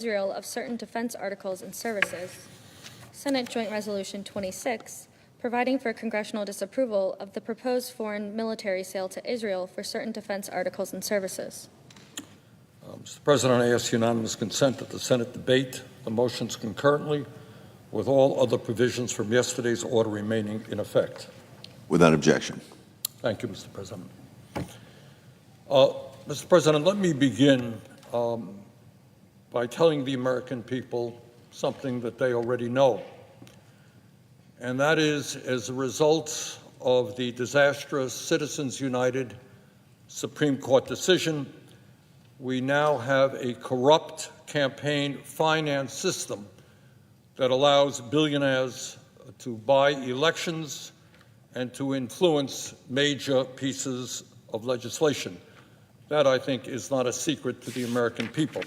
Israel of certain defense articles and services. Senate Joint Resolution 26, providing for congressional disapproval of the proposed foreign military sale to Israel for certain defense articles and services. Mr. President, I ask unanimous consent that the Senate debate the motions concurrently with all other provisions from yesterday's order remaining in effect. Without objection. Thank you, Mr. President. Mr. President, let me begin by telling the American people something that they already know. And that is, as a result of the disastrous Citizens United Supreme Court decision, we now have a corrupt campaign finance system that allows billionaires to buy elections and to influence major pieces of legislation. That, I think, is not a secret to the American people.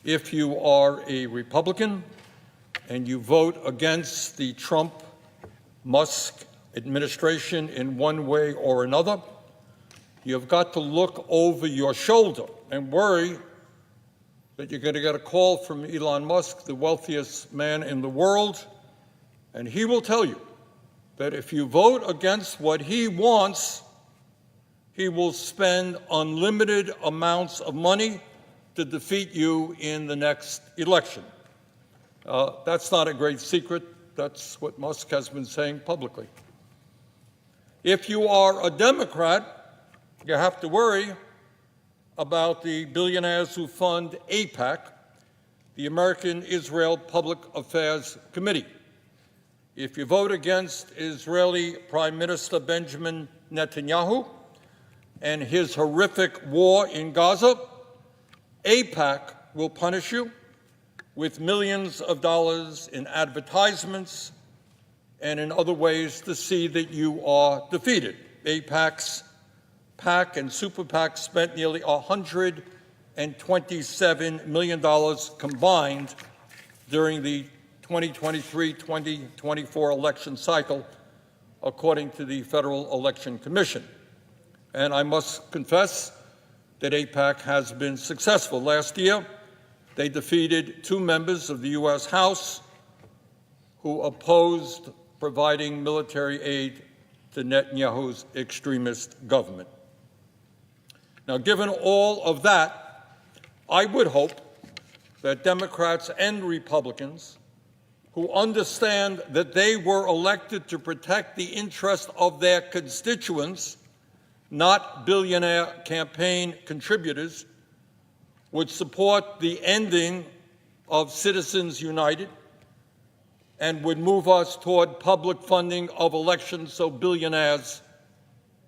If you are a Republican and you vote against the Trump-Musk administration in one way or another, you've got to look over your shoulder and worry that you're going to get a call from Elon Musk, the wealthiest man in the world, and he will tell you that if you vote against what he wants, he will spend unlimited amounts of money to defeat you in the next election. That's not a great secret. That's what Musk has been saying publicly. If you are a Democrat, you have to worry about the billionaires who fund AIPAC, the American Israel Public Affairs Committee. If you vote against Israeli Prime Minister Benjamin Netanyahu and his horrific war in Gaza, AIPAC will punish you with millions of dollars in advertisements and in other ways to see that you are defeated. AIPAC's PAC and Super PAC spent nearly $127 million combined during the 2023-2024 election cycle, according to the Federal Election Commission. And I must confess that AIPAC has been successful. Last year, they defeated two members of the U.S. House who opposed providing military aid to Netanyahu's extremist government. Now, given all of that, I would hope that Democrats and Republicans who understand that they were elected to protect the interest of their constituents, not billionaire campaign contributors, would support the ending of Citizens United and would move us toward public funding of elections so billionaires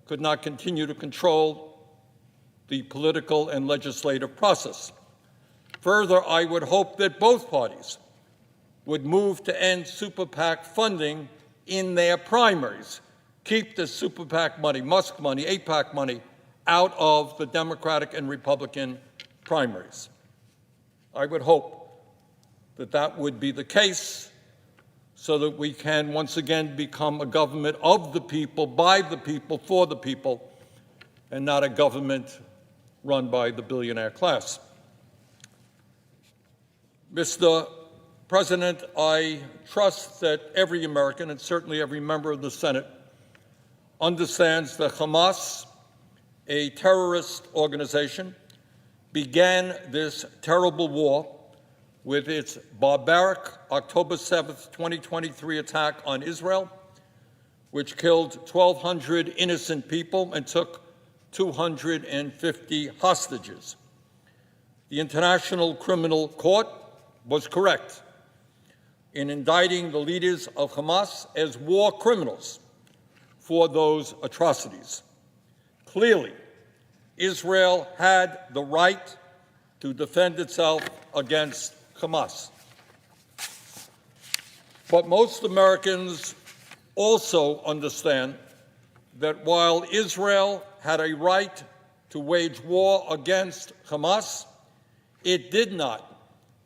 could not continue to control the political and legislative process. Further, I would hope that both parties would move to end Super PAC funding in their primaries. Keep the Super PAC money, Musk money, AIPAC money out of the Democratic and Republican primaries. I would hope that that would be the case so that we can once again become a government of the people, by the people, for the people, and not a government run by the billionaire class. Mr. President, I trust that every American, and certainly every member of the Senate, understands that Hamas, a terrorist organization, began this terrible war with its barbaric October 7th, 2023 attack on Israel, which killed 1,200 innocent people and took 250 hostages. The International Criminal Court was correct in indicting the leaders of Hamas as war criminals for those atrocities. Clearly, Israel had the right to defend itself against Hamas. But most Americans also understand that while Israel had a right to wage war against Hamas, it did not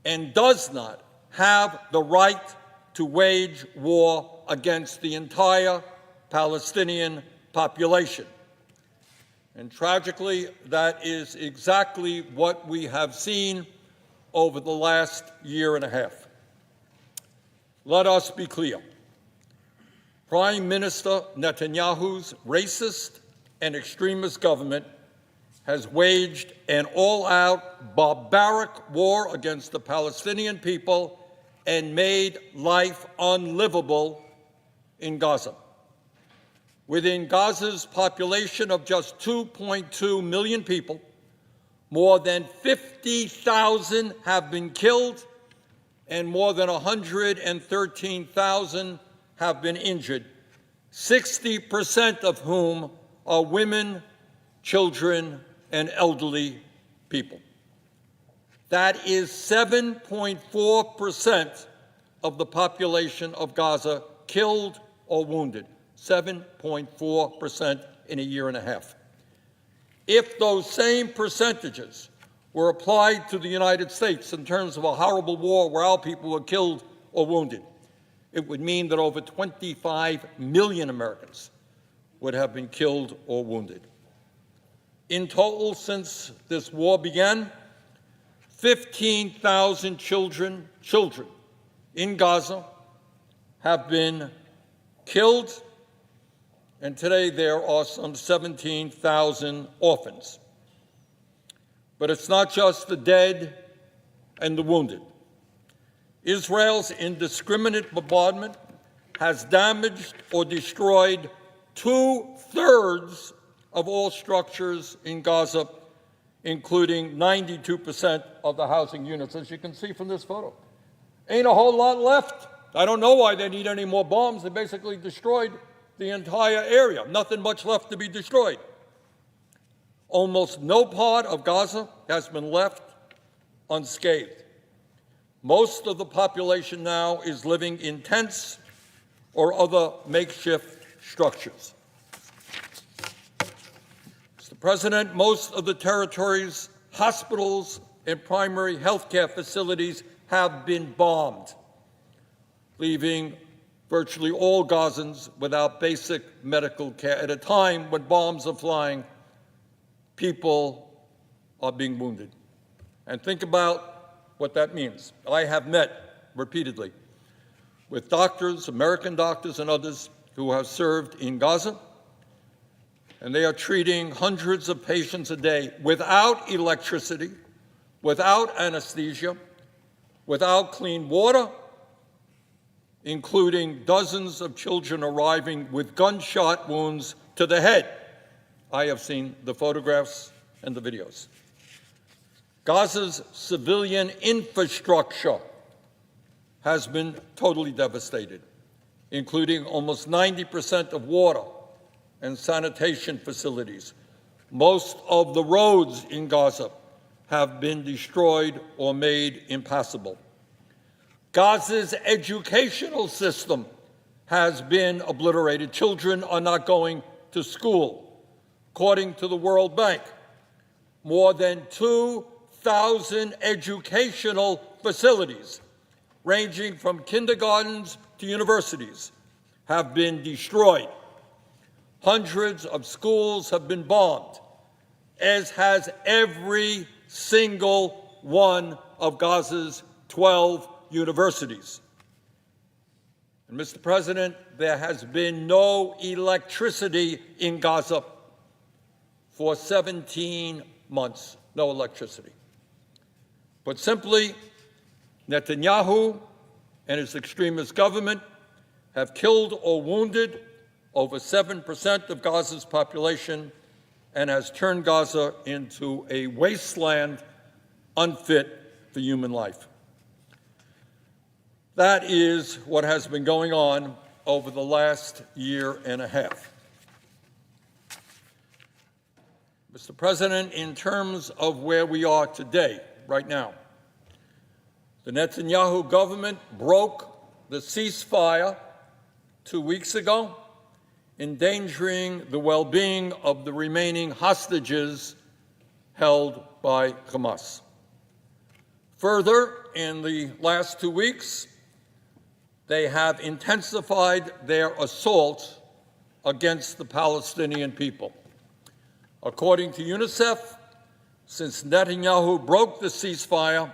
and does not have the right to wage war against the entire Palestinian population. And tragically, that is exactly what we have seen over the last year and a half. Let us be clear. Prime Minister Netanyahu's racist and extremist government has waged an all-out barbaric war against the Palestinian people and made life unlivable in Gaza. Within Gaza's population of just 2.2 million people, more than 50,000 have been killed and more than 113,000 have been injured, 60% of whom are women, children, and elderly people. That is 7.4% of the population of Gaza killed or wounded, 7.4% in a year and a half. If those same percentages were applied to the United States in terms of a horrible war where our people were killed or wounded, it would mean that over 25 million Americans would have been killed or wounded. In total, since this war began, 15,000 children in Gaza have been killed, and today there are some 17,000 orphans. But it's not just the dead and the wounded. Israel's indiscriminate bombardment has damaged or destroyed 2/3 of all structures in Gaza, including 92% of the housing units, as you can see from this photo. Ain't a whole lot left. I don't know why they need any more bombs. They basically destroyed the entire area. Nothing much left to be destroyed. Almost no part of Gaza has been left unscathed. Most of the population now is living in tents or other makeshift structures. Mr. President, most of the territory's hospitals and primary health care facilities have been bombed, leaving virtually all Gazans without basic medical care. At a time when bombs are flying, people are being wounded. And think about what that means. I have met repeatedly with doctors, American doctors and others who have served in Gaza, and they are treating hundreds of patients a day without electricity, without anesthesia, without clean water, including dozens of children arriving with gunshot wounds to the head. I have seen the photographs and the videos. Gaza's civilian infrastructure has been totally devastated, including almost 90% of water and sanitation facilities. Most of the roads in Gaza have been destroyed or made impassable. Gaza's educational system has been obliterated. Children are not going to school. According to the World Bank, more than 2,000 educational facilities, ranging from kindergartens to universities, have been destroyed. Hundreds of schools have been bombed, as has every single one of Gaza's 12 universities. And Mr. President, there has been no electricity in Gaza for 17 months, no electricity. Put simply, Netanyahu and his extremist government have killed or wounded over 7% of Gaza's population and has turned Gaza into a wasteland unfit for human life. That is what has been going on over the last year and a half. Mr. President, in terms of where we are today, right now, the Netanyahu government broke the ceasefire 2 weeks ago, endangering the well-being of the remaining hostages held by Hamas. Further, in the last 2 weeks, they have intensified their assault against the Palestinian people. According to UNICEF, since Netanyahu broke the ceasefire,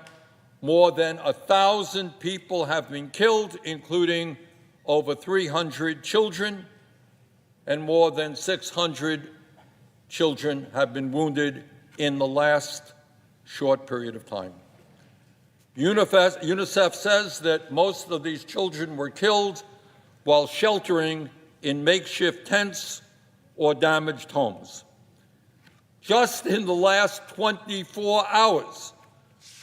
More than 1,000 people have been killed, including over 300 children, and more than 600 children have been wounded in the last short period of time. UNICEF says that most of these children were killed while sheltering in makeshift tents or damaged homes. Just in the last 24 hours,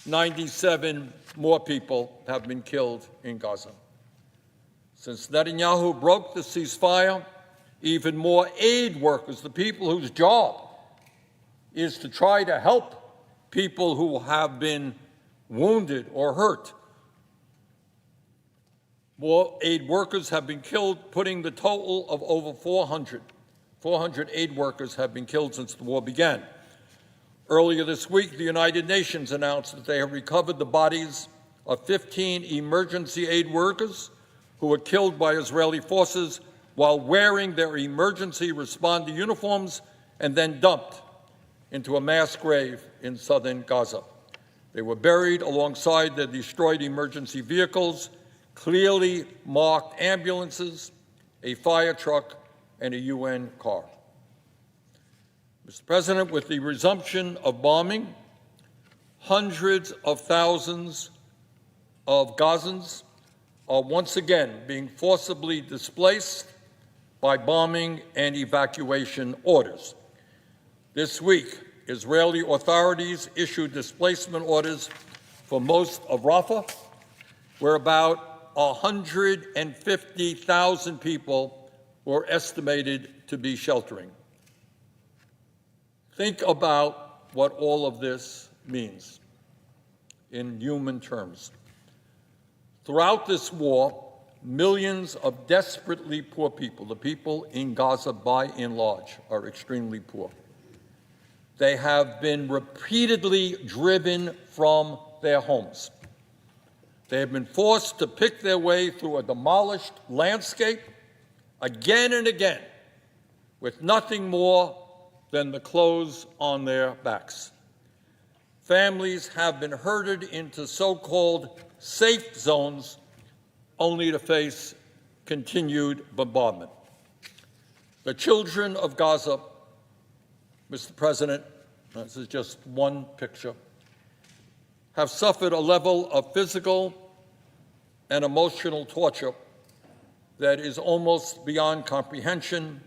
97 more people have been killed in Gaza. Since Netanyahu broke the ceasefire, even more aid workers, the people whose job is to try to help people who have been wounded or hurt, more aid workers have been killed, putting the total of over 400. 400 aid workers have been killed since the war began. Earlier this week, the United Nations announced that they have recovered the bodies of 15 emergency aid workers who were killed by Israeli forces while wearing their emergency responder uniforms and then dumped into a mass grave in southern Gaza. They were buried alongside their destroyed emergency vehicles, clearly marked ambulances, a fire truck, and a UN car. Mr. President, with the resumption of bombing, hundreds of thousands of Gazans are once again being forcibly displaced by bombing and evacuation orders. This week, Israeli authorities issued displacement orders for most of Rafah, where about 150,000 people were estimated to be sheltering. Think about what all of this means in human terms. Throughout this war, millions of desperately poor people, the people in Gaza by and large, are extremely poor. They have been repeatedly driven from their homes. They have been forced to pick their way through a demolished landscape again and again with nothing more than the clothes on their backs. Families have been herded into so-called safe zones only to face continued bombardment. The children of Gaza, Mr. President, this is just one picture, have suffered a level of physical and emotional torture that is almost beyond comprehension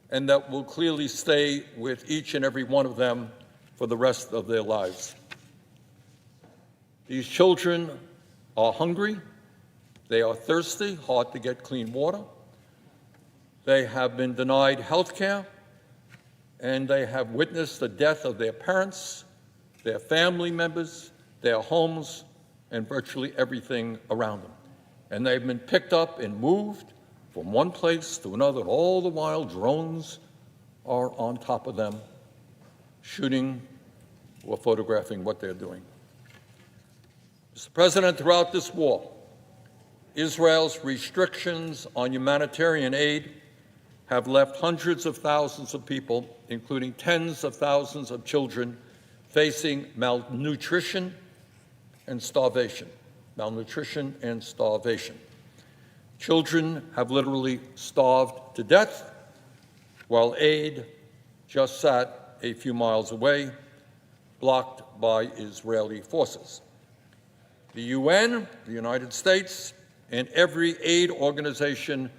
and that will clearly stay with each and every one of them for the rest of their lives. These children are hungry, they are thirsty, hard to get clean water, they have been denied health care, and they have witnessed the death of their parents, their family members, their homes, and virtually everything around them. And they've been picked up and moved from one place to another, and all the while drones are on top of them, shooting or photographing what they're doing. Mr. President, throughout this war, Israel's restrictions on humanitarian aid have left hundreds of thousands of people, including tens of thousands of children, facing malnutrition and starvation. Malnutrition and starvation. Children have literally starved to death, while aid just sat a few miles away, blocked by Israeli forces. The UN, the United States, and every aid organization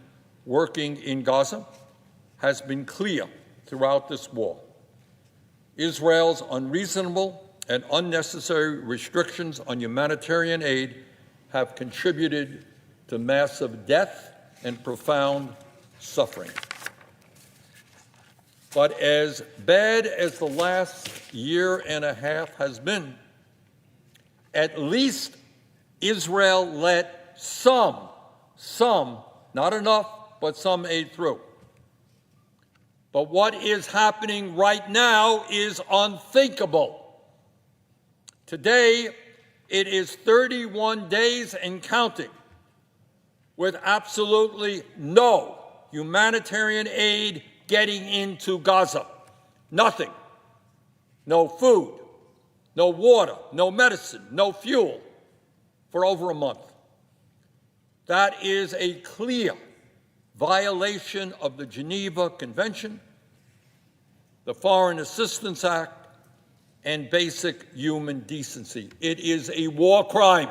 working in Gaza has been clear throughout this war. Israel's unreasonable and unnecessary restrictions on humanitarian aid have contributed to massive death and profound suffering. But as bad as the last year and a half has been, at least Israel let some, not enough, but some aid through. But what is happening right now is unthinkable. Today, it is 31 days and counting with absolutely no humanitarian aid getting into Gaza. Nothing. No food, no water, no medicine, no fuel, for over a month. That is a clear violation of the Geneva Convention, the Foreign Assistance Act, and basic human decency. It is a war crime.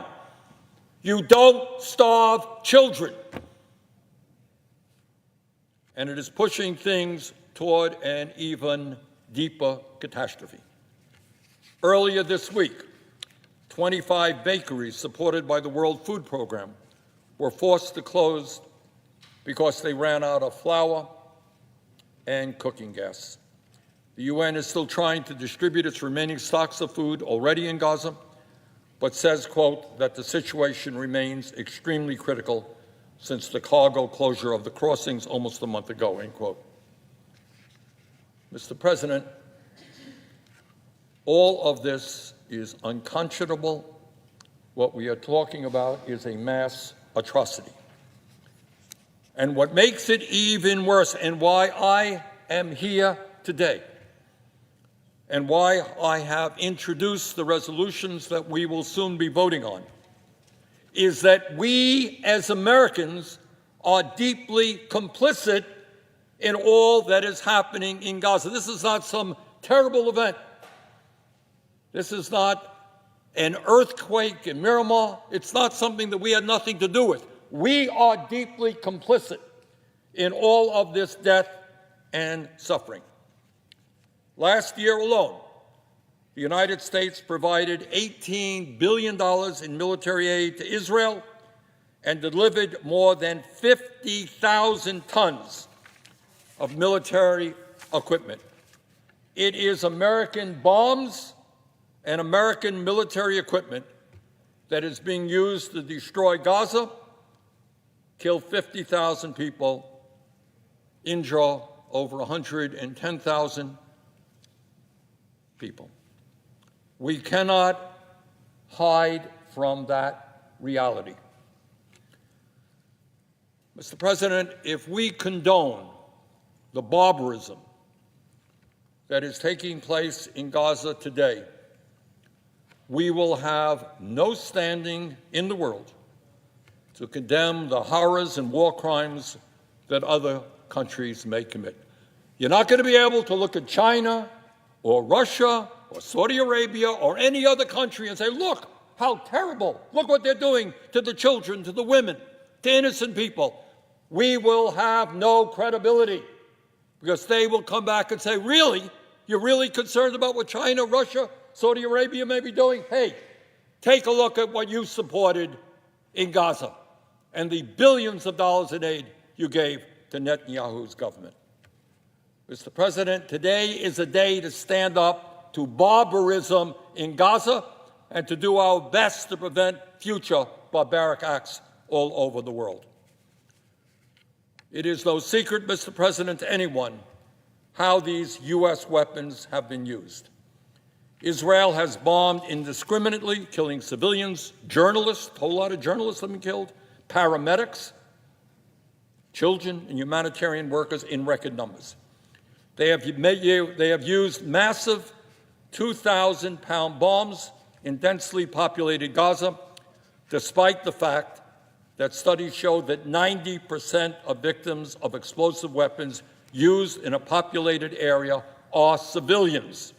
You don't starve children. And it is pushing things toward an even deeper catastrophe. Earlier this week, 25 bakeries supported by the World Food Program were forced to close because they ran out of flour and cooking gas. The UN is still trying to distribute its remaining stocks of food already in Gaza, but says, quote, that the situation remains extremely critical since the cargo closure of the crossings almost a month ago, end quote. Mr. President, all of this is unconscionable. What we are talking about is a mass atrocity. And what makes it even worse, and why I am here today, and why I have introduced the resolutions that we will soon be voting on, is that we as Americans are deeply complicit in all that is happening in Gaza. This is not some terrible event. This is not an earthquake in Miramar. It's not something that we had nothing to do with. We are deeply complicit in all of this death and suffering. Last year alone, the United States provided $18 billion in military aid to Israel and delivered more than 50,000 tons of military equipment. It is American bombs and American military equipment that is being used to destroy Gaza, kill 50,000 people, injure over 110,000 people. We cannot hide from that reality. Mr. President, if we condone the barbarism that is taking place in Gaza today, we will have no standing in the world to condemn the horrors and war crimes that other countries may commit. You're not going to be able to look at China or Russia or Saudi Arabia or any other country and say, look, how terrible. Look what they're doing to the children, to the women, to innocent people. We will have no credibility because they will come back and say, really? You're really concerned about what China, Russia, Saudi Arabia may be doing? Hey, take a look at what you supported in Gaza and the billions of dollars in aid you gave to Netanyahu's government. Mr. President, today is a day to stand up to barbarism in Gaza and to do our best to prevent future barbaric acts all over the world. It is no secret, Mr. President, to anyone how these U.S. weapons have been used. Israel has bombed indiscriminately, killing civilians, journalists, a whole lot of journalists have been killed, paramedics, children, and humanitarian workers in record numbers. They have used massive 2,000-pound bombs in densely populated Gaza, despite the fact that studies show that 90% of victims of explosive weapons used in a populated area are civilians.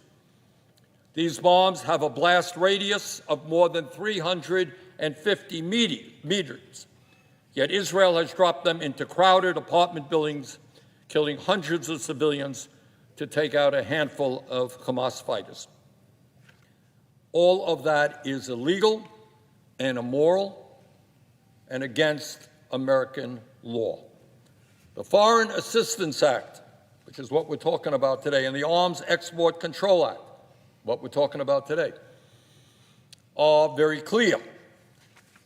These bombs have a blast radius of more than 350 meters, yet Israel has dropped them into crowded apartment buildings, killing hundreds of civilians to take out a handful of Hamas fighters. All of that is illegal and immoral and against American law. The Foreign Assistance Act, which is what we're talking about today, and the Arms Export Control Act, what we're talking about today, are very clear.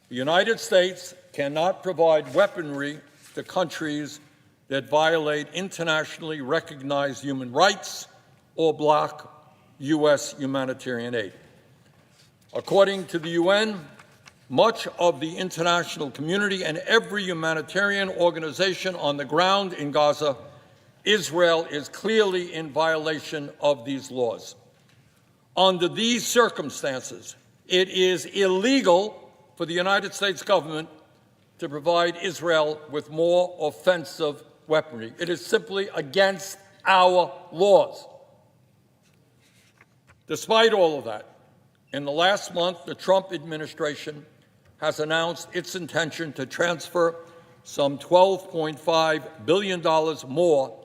The United States cannot provide weaponry to countries that violate internationally recognized human rights or block U.S. humanitarian aid. According to the UN, much of the international community and every humanitarian organization on the ground in Gaza, Israel is clearly in violation of these laws. Under these circumstances, it is illegal for for the United States government to provide Israel with more offensive weaponry. It is simply against our laws. Despite all of that, in the last month, the Trump administration has announced its intention to transfer some $12.5 billion more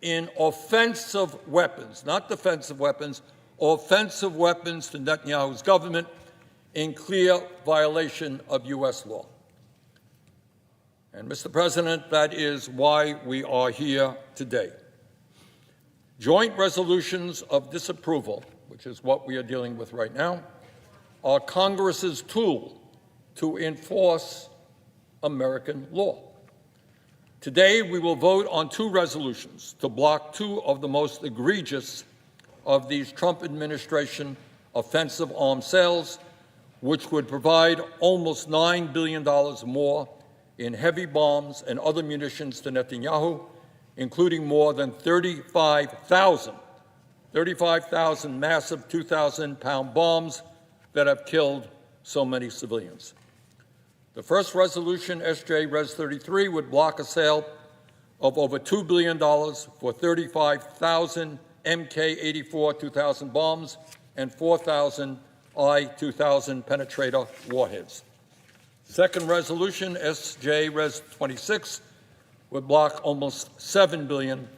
in offensive weapons, not defensive weapons, offensive weapons to Netanyahu's government in clear violation of U.S. law. And, Mr. President, that is why we are here today. Joint resolutions of disapproval, which is what we are dealing with right now, are Congress's tool to enforce American law. Today, we will vote on two resolutions to block two of the most egregious of these Trump administration offensive arms sales, which would provide almost $9 billion more in heavy bombs and other munitions to Netanyahu, including more than 35,000 massive 2,000-pound bombs that have killed so many civilians. The first resolution, SJ Res 33, would block a sale of over $2 billion for 35,000 MK-84 2000 bombs and 4,000 I-2000 penetrator warheads. Second resolution, SJ Res 26, would block almost $7 billion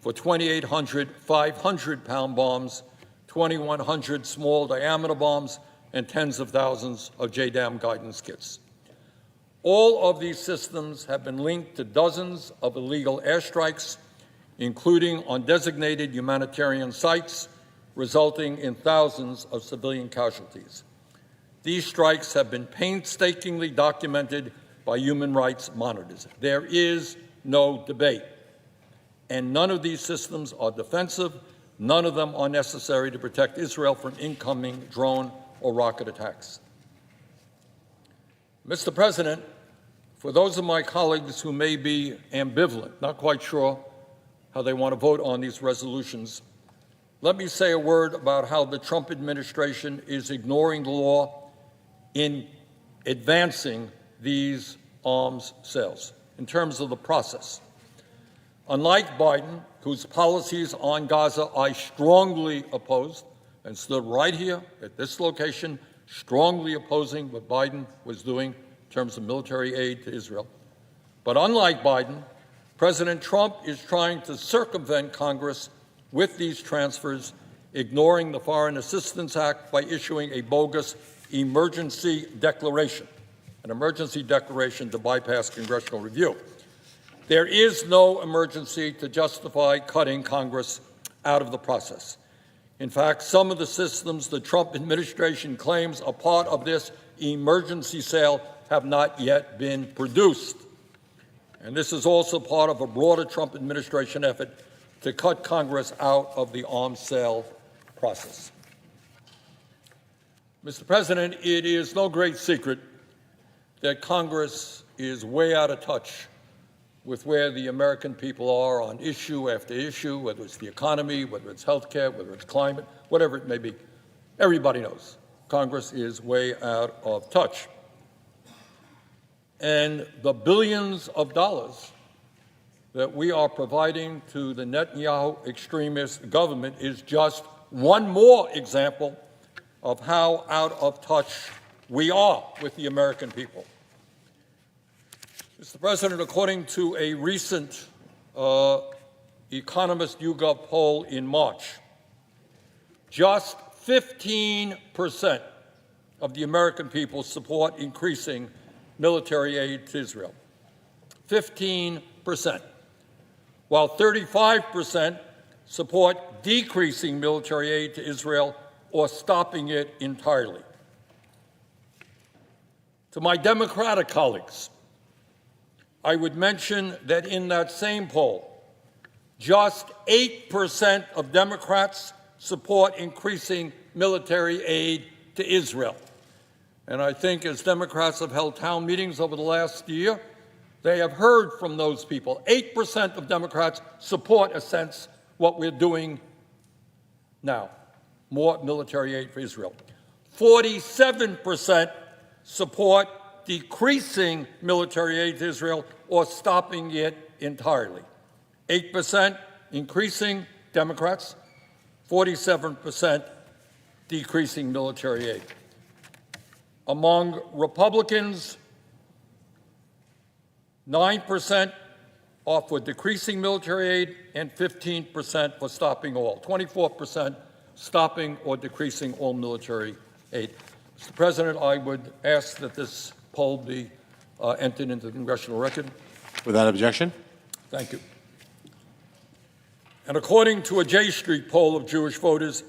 for 2,800 500-pound bombs, 2,100 small diameter bombs, and tens of thousands of JDAM guidance kits. All of these systems have been linked to dozens of illegal airstrikes, including on designated humanitarian sites, resulting in thousands of civilian casualties. These strikes have been painstakingly documented by human rights monitors. There is no debate. And none of these systems are defensive. None of them are necessary to protect Israel from incoming drone or rocket attacks. Mr. President, for those of my colleagues who may be ambivalent, not quite sure how they want to vote on these resolutions, let me say a word about how the Trump administration is ignoring the law in advancing these arms sales in terms of the process. Unlike Biden, whose policies on Gaza I strongly opposed and stood right here at this location, strongly opposing what Biden was doing in terms of military aid to Israel. But unlike Biden, President Trump is trying to circumvent Congress with these transfers, ignoring the Foreign Assistance Act by issuing a bogus emergency declaration, an emergency declaration to bypass congressional review. There is no emergency to justify cutting Congress out of the process. In fact, some of the systems the Trump administration claims are part of this emergency sale have not yet been produced. And this is also part of a broader Trump administration effort to cut Congress out of the arms sale process. Mr. President, it is no great secret that Congress is way out of touch with where the American people are on issue after issue, whether it's the economy, whether it's health care, whether it's climate, whatever it may be. Everybody knows Congress is way out of touch. And the billions of dollars that we are providing to the Netanyahu extremist government is just one more example of how out of touch we are with the American people. Mr. President, according to a recent Economist YouGov poll in March, just 15% of the American people support increasing military aid to Israel. 15%. While 35% support decreasing military aid to Israel or stopping it entirely. To my Democratic colleagues, I would mention that in that same poll, just 8% of Democrats support increasing military aid to Israel. And I think as Democrats have held town meetings over the last year, they have heard from those people. 8% of Democrats support, in a sense, what we're doing now, more military aid for Israel. 47% support decreasing military aid to Israel or stopping it entirely. 8% increasing Democrats, 47% decreasing military aid. Among Republicans, 9% are for decreasing military aid and 15% for stopping all. 24% stopping or decreasing all military aid. Mr. President, I would ask that this poll be entered into the congressional record. Without objection. Thank you. And according to a J Street poll of Jewish voters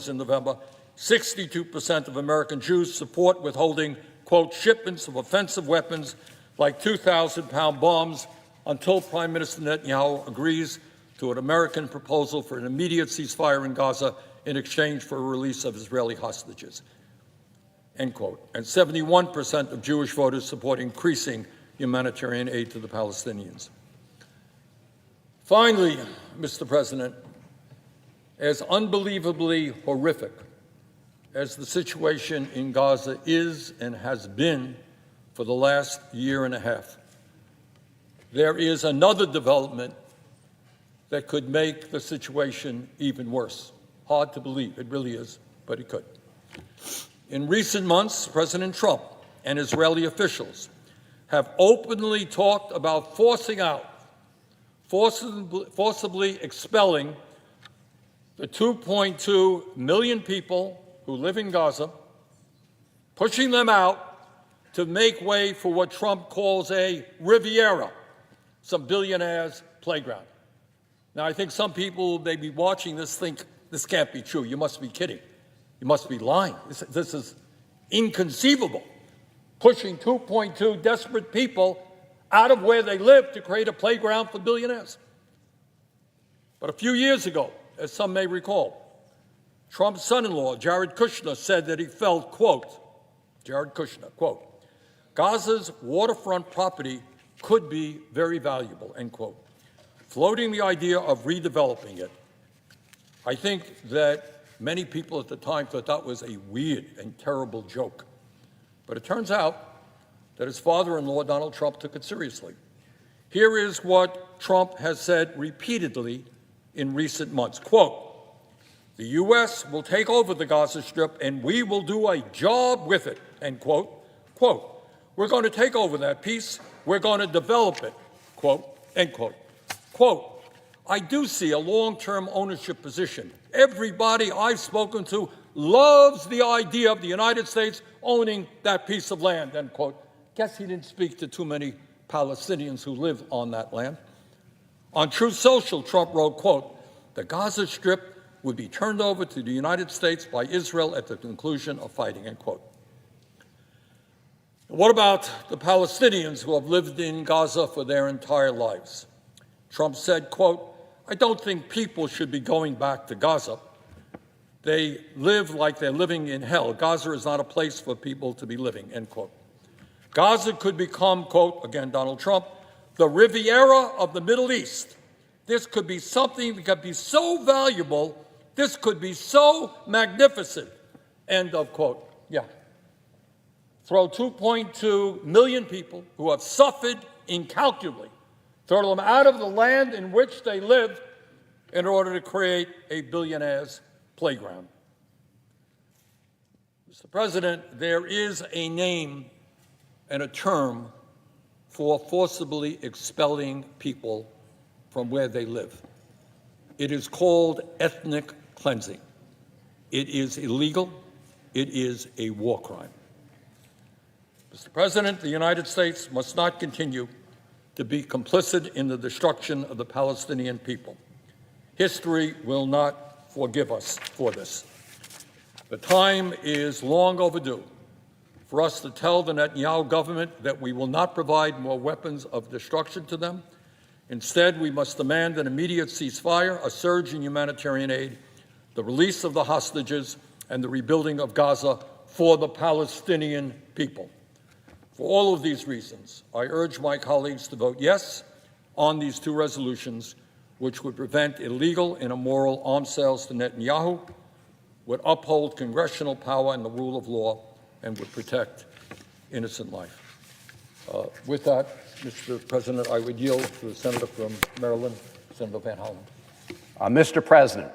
in November, 62% of American Jews support withholding, quote, shipments of offensive weapons like 2,000-pound bombs until Prime Minister Netanyahu agrees to an American proposal for an immediate ceasefire in Gaza in exchange for a release of Israeli hostages, end quote. And 71% of Jewish voters support increasing humanitarian aid to the Palestinians. Finally, Mr. President, as unbelievably horrific as the situation in Gaza is and has been for the last year and a half, there is another development that could make the situation even worse. Hard to believe, it really is, but it could. In recent months, President Trump and Israeli officials have openly talked about forcibly expelling the 2.2 million people who live in Gaza, pushing them out to make way for what Trump calls a Riviera, some billionaires' playground. Now, I think some people may be watching this think, this can't be true. You must be kidding. You must be lying. This is inconceivable. Pushing 2.2 desperate people out of where they live to create a playground for billionaires. But a few years ago, as some may recall, Trump's son-in-law, Jared Kushner, said that he felt, quote, Jared Kushner, quote, Gaza's waterfront property could be very valuable, end quote, floating the idea of redeveloping it. I think that many people at the time thought that was a weird and terrible joke. But it turns out that his father-in-law, Donald Trump, took it seriously. Here is what Trump has said repeatedly in recent months, quote, the U.S. will take over the Gaza Strip and we will do a job with it, end quote. Quote, we're going to take over that piece, we're going to develop it, quote, end quote. Quote, I do see a long-term ownership position. Everybody I've spoken to loves the idea of the United States owning that piece of land, end quote. Guess he didn't speak to too many Palestinians who live on that land. On Truth Social, Trump wrote, quote, the Gaza Strip would be turned over to the United States by Israel at the conclusion of fighting, end quote. What about the Palestinians who have lived in Gaza for their entire lives? Trump said, quote, I don't think people should be going back to Gaza. They live like they're living in hell. Gaza is not a place for people to be living, end quote. Gaza could become, quote, again, Donald Trump, the Riviera of the Middle East. This could be something that could be so valuable, this could be so magnificent, end of quote. Yeah. Throw 2.2 million people who have suffered incalculably, throw them out of the land in which they live in order to create a billionaire's playground. Mr. President, there is a name and a term for forcibly expelling people from where they live. It is called ethnic cleansing. It is illegal. It is a war crime. Mr. President, the United States must not continue to be complicit in the destruction of the Palestinian people. History will not forgive us for this. The time is long overdue for us to tell the Netanyahu government that we will not provide more weapons of destruction to them. Instead, we must demand an immediate ceasefire, a surge in humanitarian aid, the release of the hostages, and the rebuilding of Gaza for the Palestinian people. For all of these reasons, I urge my colleagues to vote yes on these two resolutions, which would prevent illegal and immoral arms sales to Netanyahu, would uphold congressional power and the rule of law, and would protect innocent life. With that, Mr. President, I would yield to the senator from Maryland, Senator Van Hollen. Mr. President,